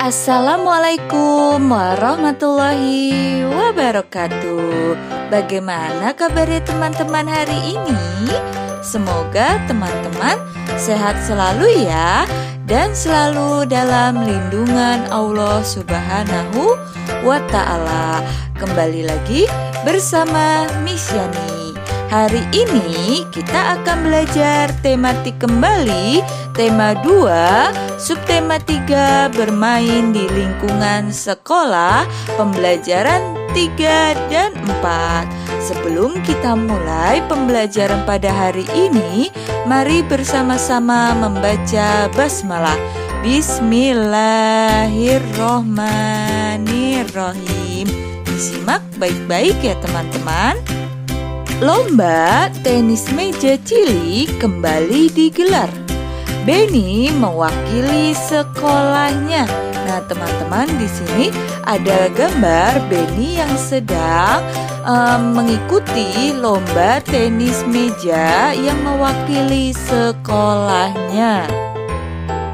Assalamualaikum warahmatullahi wabarakatuh. Bagaimana kabarnya teman-teman hari ini? Semoga teman-teman sehat selalu ya, dan selalu dalam lindungan Allah Subhanahu wa Ta'ala. Kembali lagi bersama Miss Yani. Hari ini kita akan belajar tematik kembali, tema 2, subtema 3, bermain di lingkungan sekolah, pembelajaran 3 dan 4. Sebelum kita mulai pembelajaran pada hari ini, mari bersama-sama membaca basmalah. Bismillahirrohmanirrohim. Disimak baik-baik ya teman-teman. Lomba tenis meja cilik kembali digelar. Benny mewakili sekolahnya. Nah, teman-teman, di sini ada gambar Benny yang sedang mengikuti lomba tenis meja yang mewakili sekolahnya.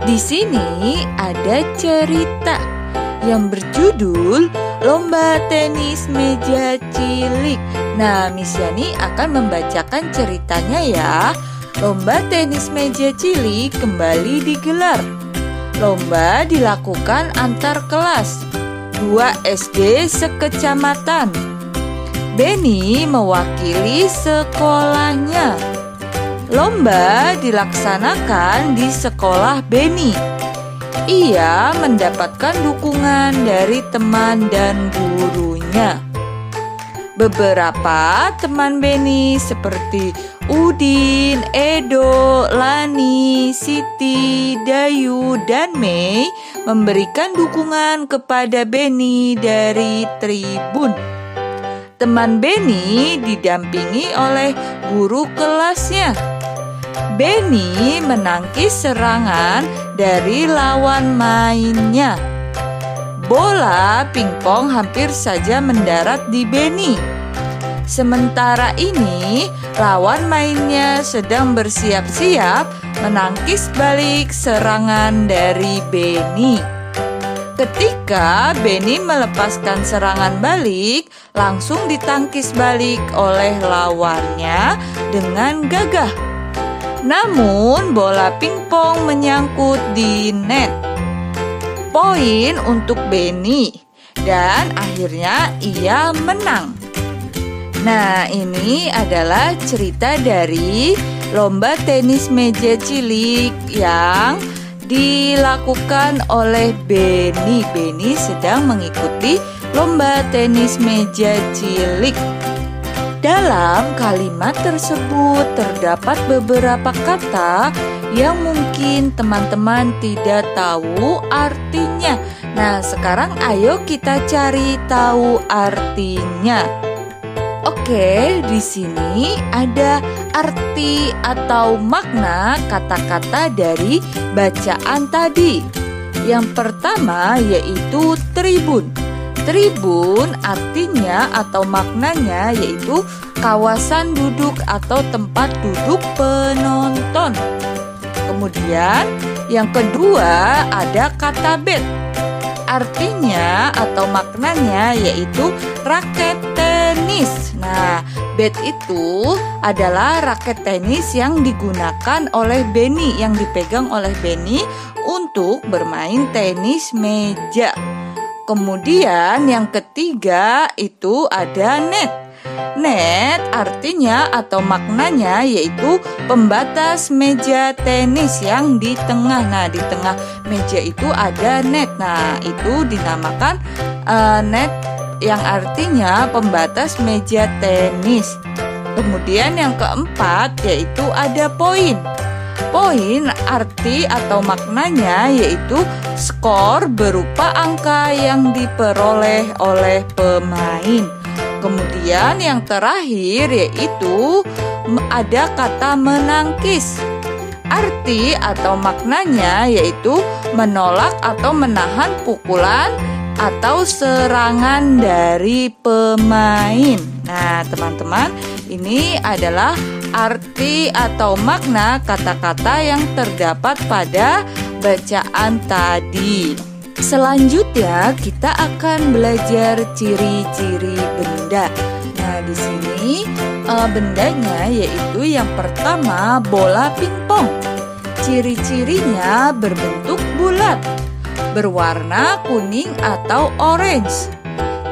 Di sini ada cerita yang berjudul Lomba Tenis Meja Cilik. Nah, Miss Yani akan membacakan ceritanya ya. Lomba tenis meja cilik kembali digelar. Lomba dilakukan antar kelas 2 SD sekecamatan. Benny mewakili sekolahnya. Lomba dilaksanakan di sekolah Benny. Ia mendapatkan dukungan dari teman dan gurunya. Beberapa teman Benny seperti Udin, Edo, Lani, Siti, Dayu, dan Mei memberikan dukungan kepada Benny dari tribun. Teman Benny didampingi oleh guru kelasnya. Benny menangkis serangan dari lawan mainnya. Bola pingpong hampir saja mendarat di Benny. Sementara ini, lawan mainnya sedang bersiap-siap menangkis balik serangan dari Benny. Ketika Benny melepaskan serangan balik, langsung ditangkis balik oleh lawannya dengan gagah. Namun, bola pingpong menyangkut di net. Poin untuk Benny, dan akhirnya ia menang. Nah, ini adalah cerita dari lomba tenis meja cilik yang dilakukan oleh Benny. Benny sedang mengikuti lomba tenis meja cilik. Dalam kalimat tersebut terdapat beberapa kata yang mungkin teman-teman tidak tahu artinya. Nah, sekarang ayo kita cari tahu artinya. Oke, di sini ada arti atau makna kata-kata dari bacaan tadi. Yang pertama yaitu tribun. Tribun artinya atau maknanya yaitu kawasan duduk atau tempat duduk penonton. Kemudian yang kedua ada kata bat. Artinya atau maknanya yaitu raket tenis. Nah, bat itu adalah raket tenis yang digunakan oleh Benny, yang dipegang oleh Benny untuk bermain tenis meja. Kemudian yang ketiga itu ada net. Net artinya atau maknanya yaitu pembatas meja tenis yang di tengah. Nah, di tengah meja itu ada net. Nah, itu dinamakan net yang artinya pembatas meja tenis. Kemudian yang keempat yaitu ada poin. Poin arti atau maknanya yaitu skor berupa angka yang diperoleh oleh pemain. Kemudian yang terakhir yaitu ada kata menangkis. Arti atau maknanya yaitu menolak atau menahan pukulan atau serangan dari pemain. Nah, teman-teman, ini adalah arti atau makna kata-kata yang terdapat pada bacaan tadi. Selanjutnya kita akan belajar ciri-ciri benda. Nah, di sini bendanya yaitu yang pertama bola pingpong. Ciri-cirinya berbentuk bulat, berwarna kuning atau orange,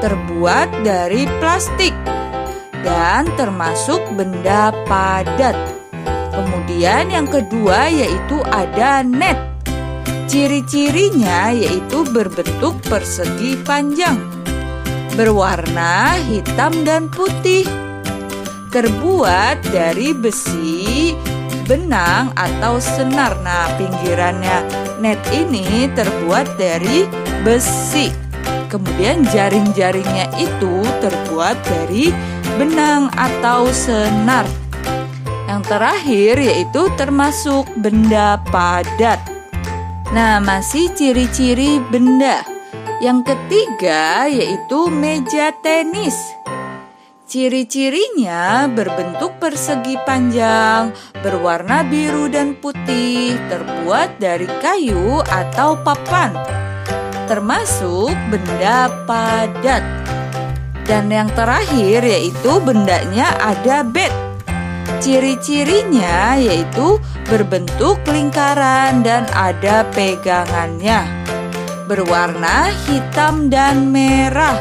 terbuat dari plastik, dan termasuk benda padat. Kemudian yang kedua yaitu ada net. Ciri-cirinya yaitu berbentuk persegi panjang, berwarna hitam dan putih, terbuat dari besi, benang atau senar. Nah, pinggirannya net ini terbuat dari besi. Kemudian jaring-jaringnya itu terbuat dari benang atau senar. Yang terakhir yaitu termasuk benda padat. Nah, masih ciri-ciri benda. Yang ketiga yaitu meja tenis. Ciri-cirinya berbentuk persegi panjang, berwarna biru dan putih, terbuat dari kayu atau papan, termasuk benda padat. Dan yang terakhir yaitu bendanya ada bat. Ciri-cirinya yaitu berbentuk lingkaran dan ada pegangannya, berwarna hitam dan merah.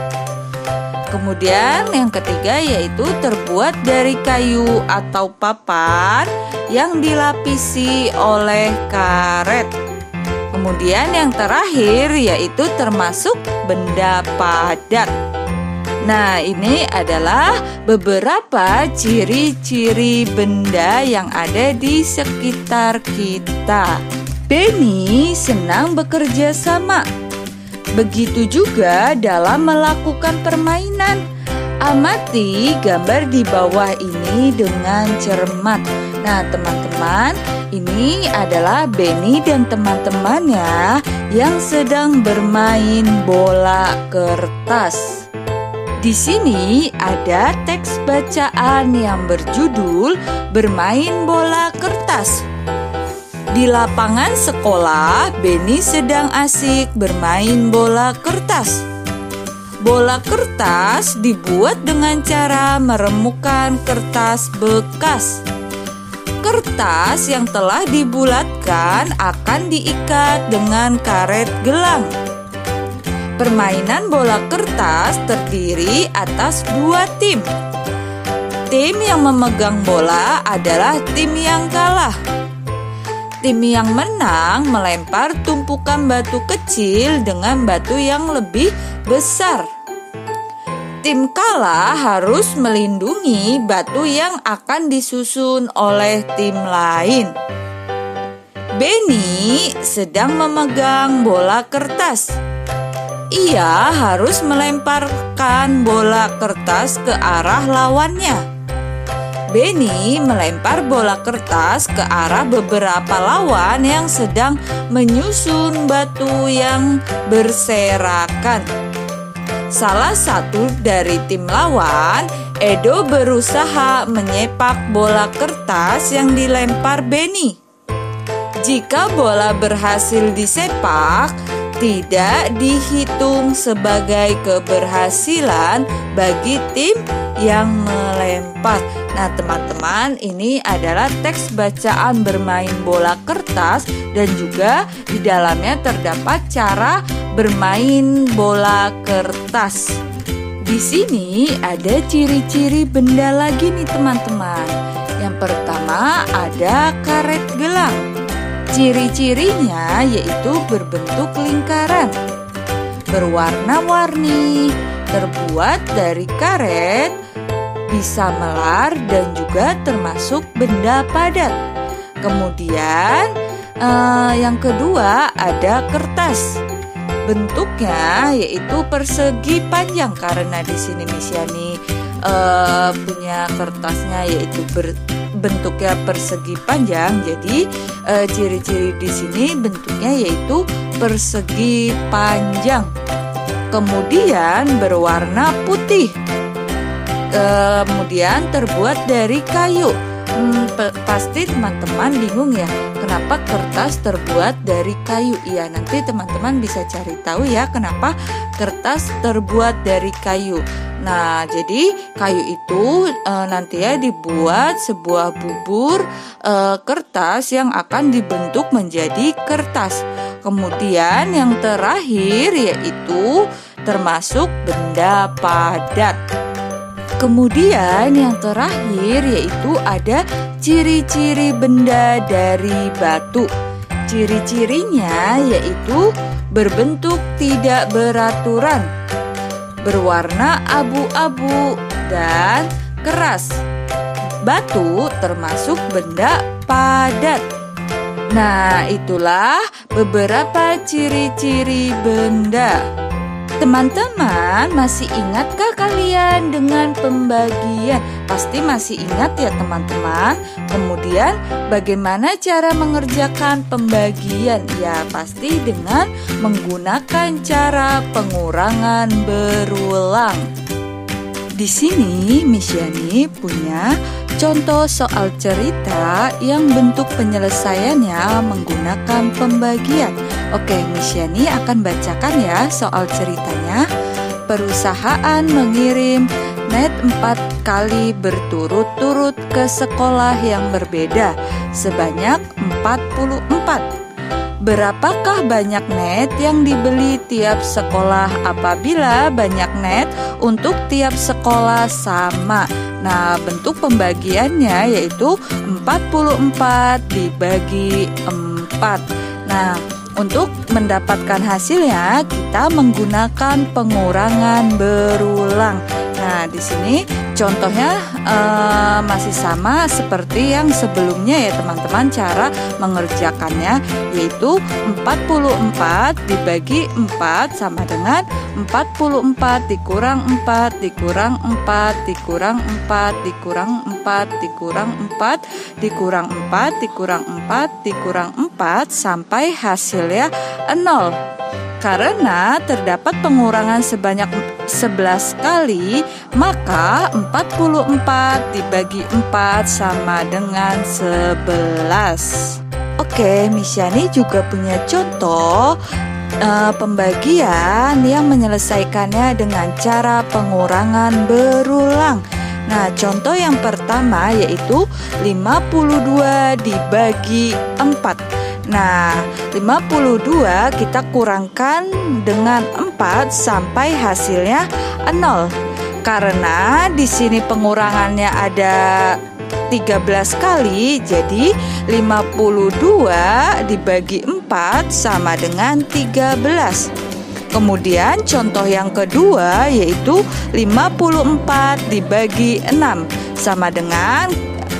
Kemudian yang ketiga yaitu terbuat dari kayu atau papan yang dilapisi oleh karet. Kemudian yang terakhir yaitu termasuk benda padat. Nah, ini adalah beberapa ciri-ciri benda yang ada di sekitar kita. Benny senang bekerja sama. Begitu juga dalam melakukan permainan. Amati gambar di bawah ini dengan cermat. Nah, teman-teman, ini adalah Benny dan teman-temannya yang sedang bermain bola kertas. Di sini ada teks bacaan yang berjudul Bermain Bola Kertas. Di lapangan sekolah, Benny sedang asik bermain bola kertas. Bola kertas dibuat dengan cara meremukkan kertas bekas. Kertas yang telah dibulatkan akan diikat dengan karet gelang. Permainan bola kertas terdiri atas 2 tim. Tim yang memegang bola adalah tim yang kalah. Tim yang menang melempar tumpukan batu kecil dengan batu yang lebih besar. Tim kalah harus melindungi batu yang akan disusun oleh tim lain. Benny sedang memegang bola kertas. Ia harus melemparkan bola kertas ke arah lawannya. Benny melempar bola kertas ke arah beberapa lawan yang sedang menyusun batu yang berserakan. Salah satu dari tim lawan, Edo, berusaha menyepak bola kertas yang dilempar Benny. Jika bola berhasil disepak, tidak dihitung sebagai keberhasilan bagi tim yang melempar. Nah, teman-teman, ini adalah teks bacaan bermain bola kertas dan juga di dalamnya terdapat cara bermain bola kertas. Di sini ada ciri-ciri benda lagi nih, teman-teman. Yang pertama ada karet gelang. Ciri-cirinya yaitu berbentuk lingkaran, berwarna-warni, terbuat dari karet, bisa melar dan juga termasuk benda padat. Kemudian yang kedua ada kertas. Bentuknya yaitu persegi panjang karena di sini Miss Yani punya kertasnya yaitu bentuknya persegi panjang. Jadi ciri-ciri di sini bentuknya yaitu persegi panjang. Kemudian berwarna putih. Kemudian terbuat dari kayu. Pasti teman-teman bingung ya, kenapa kertas terbuat dari kayu? Ya, nanti teman-teman bisa cari tahu ya kenapa kertas terbuat dari kayu. Nah, jadi kayu itu nanti ya dibuat sebuah bubur kertas yang akan dibentuk menjadi kertas. Kemudian yang terakhir yaitu termasuk benda padat. Kemudian yang terakhir yaitu ada ciri-ciri benda dari batu. Ciri-cirinya yaitu berbentuk tidak beraturan, berwarna abu-abu, dan keras. Batu termasuk benda padat. Nah, itulah beberapa ciri-ciri benda. Teman-teman, masih ingatkah kalian dengan pembagian? Pasti masih ingat ya teman-teman. Kemudian bagaimana cara mengerjakan pembagian? Ya, pasti dengan menggunakan cara pengurangan berulang. Di sini Miss Yani punya contoh soal cerita yang bentuk penyelesaiannya menggunakan pembagian. Oke, Miss Yani akan bacakan ya soal ceritanya. Perusahaan mengirim net 4 kali berturut-turut ke sekolah yang berbeda sebanyak 44. Berapakah banyak net yang dibeli tiap sekolah apabila banyak net untuk tiap sekolah sama? Nah, bentuk pembagiannya yaitu 44 dibagi 4. Nah, untuk mendapatkan hasilnya kita menggunakan pengurangan berulang. Nah, di sini contohnya masih sama seperti yang sebelumnya ya teman-teman, cara mengerjakannya yaitu 44 dibagi 4 sama dengan 44 dikurang 4 dikurang 4 dikurang 4 dikurang 4 dikurang 4 dikurang 4 dikurang 4 dikurang 4 sampai hasilnya 0. Karena terdapat pengurangan sebanyak 11 kali, maka 44 dibagi 4 sama dengan 11. Oke, Miss Yani juga punya contoh pembagian yang menyelesaikannya dengan cara pengurangan berulang. Nah, contoh yang pertama yaitu 52 dibagi 4. Nah, 52 kita kurangkan dengan 4 sampai hasilnya 0. Karena di sini pengurangannya ada 13 kali, jadi 52 dibagi 4 sama dengan 13. Kemudian contoh yang kedua yaitu 54 dibagi 6 sama dengan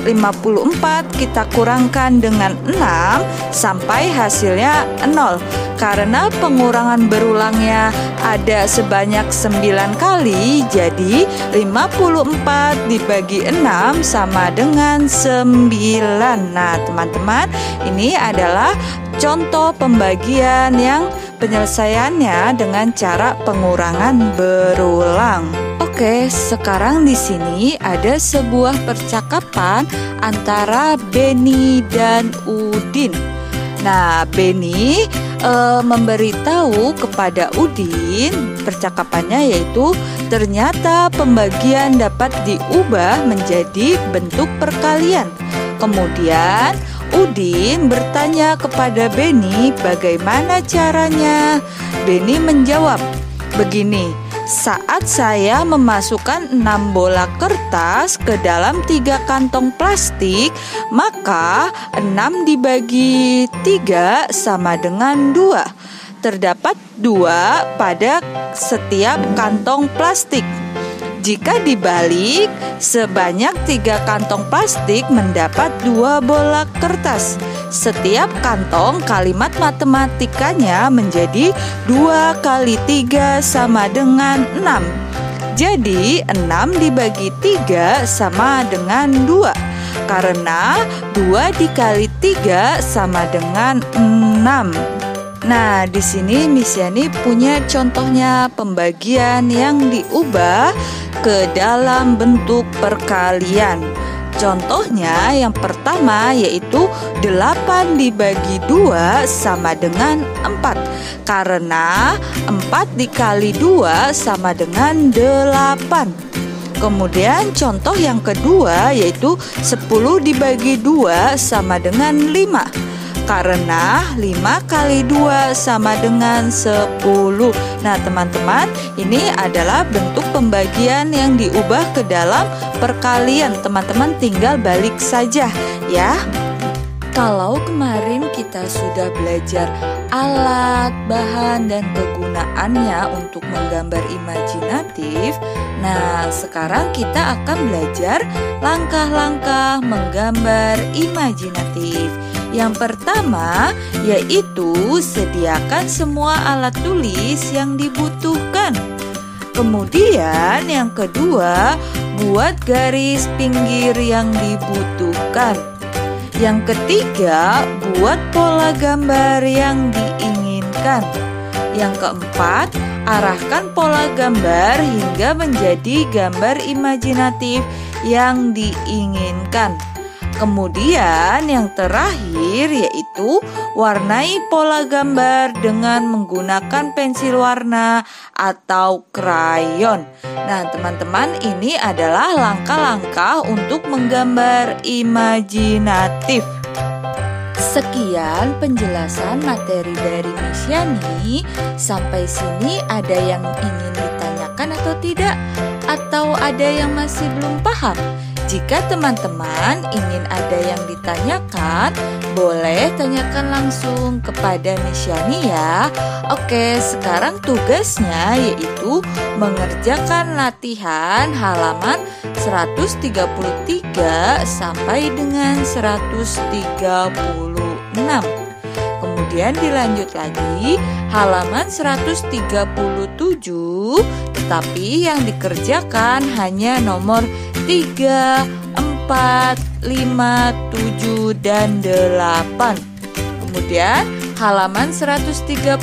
54 kita kurangkan dengan 6 sampai hasilnya 0. Karena pengurangan berulangnya ada sebanyak 9 kali, jadi 54 dibagi 6 sama dengan 9. Nah, teman-teman, ini adalah contoh pembagian yang penyelesaiannya dengan cara pengurangan berulang. Oke, sekarang di sini ada sebuah percakapan antara Benny dan Udin. Nah, Benny memberitahu kepada Udin, percakapannya yaitu ternyata pembagian dapat diubah menjadi bentuk perkalian. Kemudian Udin bertanya kepada Benny bagaimana caranya. Benny menjawab, begini, saat saya memasukkan 6 bola kertas ke dalam 3 kantong plastik, maka 6 dibagi 3 sama dengan 2. Terdapat 2 pada setiap kantong plastik. Jika dibalik, sebanyak 3 kantong plastik mendapat 2 bola kertas. Setiap kantong kalimat matematikanya menjadi 2 kali 3 sama dengan 6. Jadi 6 dibagi 3 sama dengan 2. Karena 2 dikali 3 sama dengan 6. Nah, di sini Miss Yani punya contohnya pembagian yang diubah ke dalam bentuk perkalian. Contohnya yang pertama yaitu 8 dibagi 2 sama dengan 4. Karena 4 dikali 2 sama dengan 8. Kemudian contoh yang kedua yaitu 10 dibagi 2 sama dengan 5. Karena 5 kali 2 sama dengan 10. Nah teman-teman, ini adalah bentuk pembagian yang diubah ke dalam perkalian. Teman-teman tinggal balik saja ya. Kalau kemarin kita sudah belajar alat, bahan, dan kegunaannya untuk menggambar imajinatif, nah sekarang kita akan belajar langkah-langkah menggambar imajinatif. Yang pertama yaitu sediakan semua alat tulis yang dibutuhkan. Kemudian yang kedua, buat garis pinggir yang dibutuhkan. Yang ketiga, buat pola gambar yang diinginkan. Yang keempat, arahkan pola gambar hingga menjadi gambar imajinatif yang diinginkan. Kemudian yang terakhir yaitu warnai pola gambar dengan menggunakan pensil warna atau krayon. Nah teman-teman, ini adalah langkah-langkah untuk menggambar imajinatif. Sekian penjelasan materi dari Miss Yani. Sampai sini ada yang ingin ditanyakan atau tidak? Atau ada yang masih belum paham? Jika teman-teman ingin ada yang ditanyakan, boleh tanyakan langsung kepada Miss Yani ya. Oke, sekarang tugasnya yaitu mengerjakan latihan halaman 133 sampai dengan 136. Kemudian dilanjut lagi halaman 137, tetapi yang dikerjakan hanya nomor 3, 4, 5, 7, dan 8. Kemudian halaman 138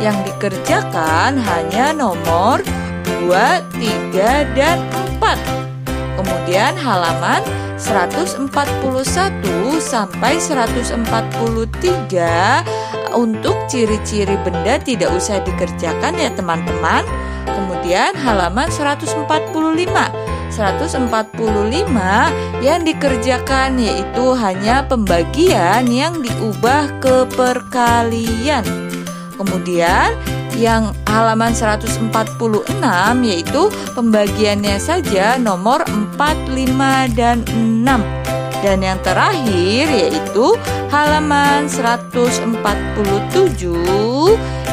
yang dikerjakan hanya nomor 2, 3, dan 4. Kemudian halaman 141 sampai 143 untuk ciri-ciri benda tidak usah dikerjakan ya teman-teman. Kemudian halaman 145 yang dikerjakan yaitu hanya pembagian yang diubah ke perkalian. Kemudian yang halaman 146 yaitu pembagiannya saja nomor 4, 5, dan 6. Dan yang terakhir yaitu halaman 147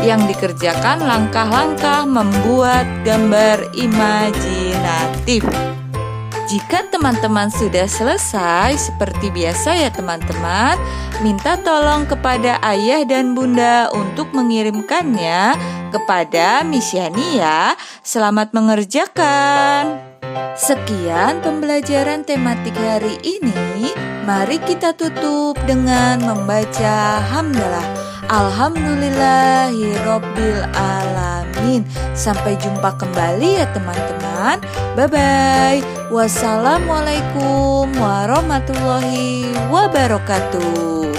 yang dikerjakan langkah-langkah membuat gambar imajinatif. Jika teman-teman sudah selesai, seperti biasa ya teman-teman, minta tolong kepada ayah dan bunda untuk mengirimkannya kepada Miss Yani ya. Selamat mengerjakan. Sekian pembelajaran tematik hari ini. Mari kita tutup dengan membaca hamdalah. Alhamdulillahirobbil alamin. Sampai jumpa kembali ya teman-teman. Bye-bye. Wassalamualaikum warahmatullahi wabarakatuh.